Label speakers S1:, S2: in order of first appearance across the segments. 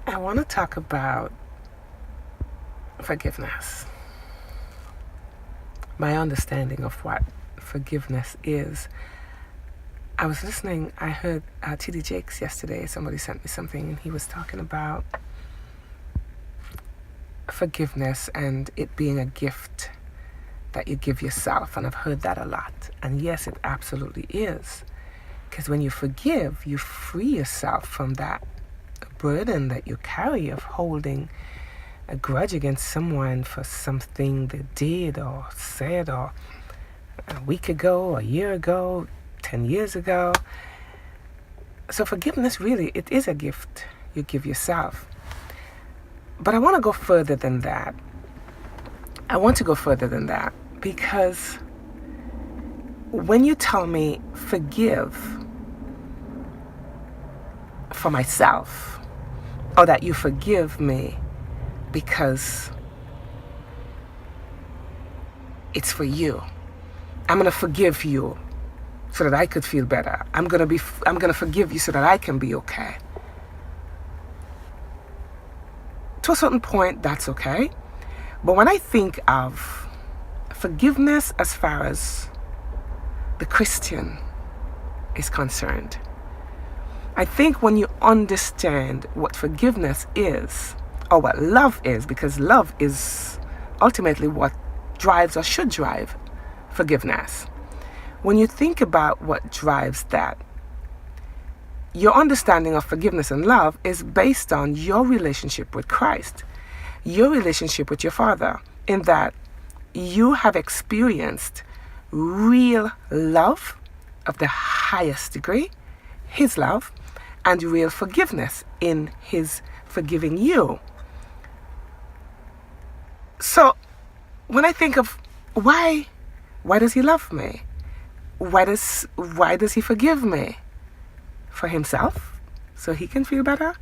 S1: I want to talk about forgiveness. My understanding of what forgiveness is. I was listening, I heard T.D. Jakes yesterday. Somebody sent me something and he was talking about forgiveness and it being a gift that you give yourself. And I've heard that a lot. And yes, it absolutely is. Because when you forgive, you free yourself from that burden that you carry of holding a grudge against someone for something they did or said or a week ago, a year ago, 10 years ago. So forgiveness really, it is a gift you give yourself. But I want to go further than that. Because when you tell me forgive for myself, or that you forgive me because it's for you. I'm going to forgive you so that I could feel better. I'm going to forgive you so that I can be okay. To a certain point, that's okay. But when I think of forgiveness as far as the Christian is concerned, I think when you understand what forgiveness is, or what love is, because love is ultimately what drives or should drive forgiveness. When you think about what drives that, your understanding of forgiveness and love is based on your relationship with Christ, your relationship with your Father, in that you have experienced real love of the highest degree, His love, and real forgiveness in His forgiving you. So when I think of why does He love me? Why does He forgive me? For Himself? So He can feel better?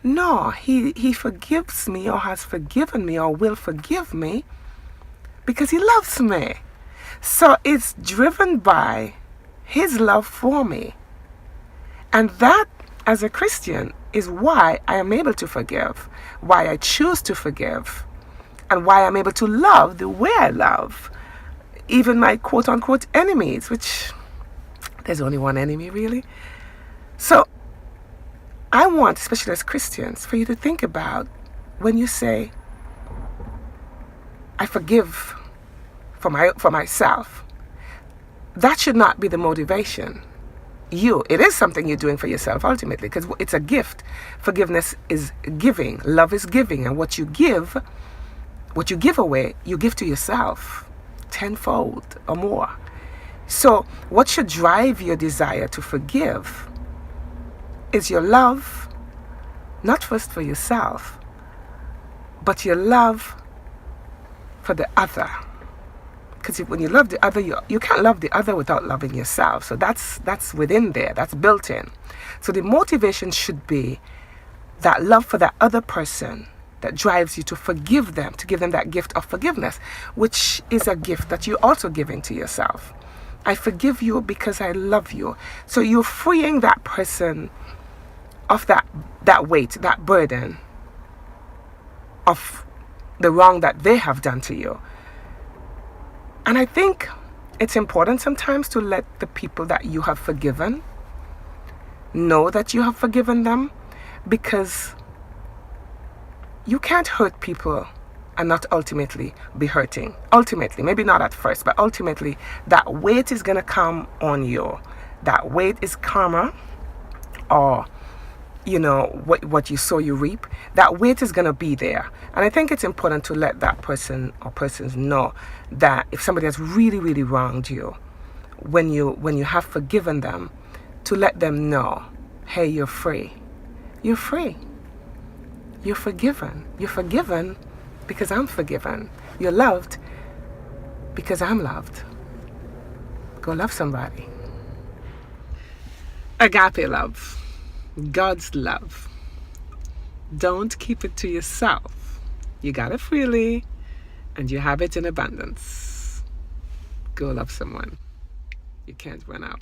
S1: No, He forgives me or has forgiven me or will forgive me because He loves me. So it's driven by His love for me. And that, as a Christian, is why I am able to forgive, why I choose to forgive, and why I'm able to love the way I love, even my quote-unquote enemies, which there's only one enemy, really. So I want, especially as Christians, for you to think about when you say, I forgive for myself. That should not be the motivation. It is something you're doing for yourself ultimately, because it's a gift. Forgiveness is giving. Love is giving. And what you give away, you give to yourself tenfold or more. So what should drive your desire to forgive is your love, not first for yourself, but your love for the other. Because when you love the other, you can't love the other without loving yourself. So that's within there, that's built in. So the motivation should be that love for that other person that drives you to forgive them, to give them that gift of forgiveness, which is a gift that you're also giving to yourself. I forgive you because I love you. So you're freeing that person of that weight, that burden of the wrong that they have done to you. And I think it's important sometimes to let the people that you have forgiven know that you have forgiven them, because you can't hurt people and not ultimately be hurting. Ultimately, maybe not at first, but ultimately that weight is going to come on you. That weight is karma, or what you sow you reap. That weight is going to be there. And I think it's important to let that person or persons know that if somebody has really, really wronged you, when you have forgiven them, to let them know, hey, you're free. You're free. You're forgiven. You're forgiven because I'm forgiven. You're loved because I'm loved. Go love somebody. Agape love. God's love. Don't keep it to yourself. You got it freely and you have it in abundance. Go love someone. You can't run out.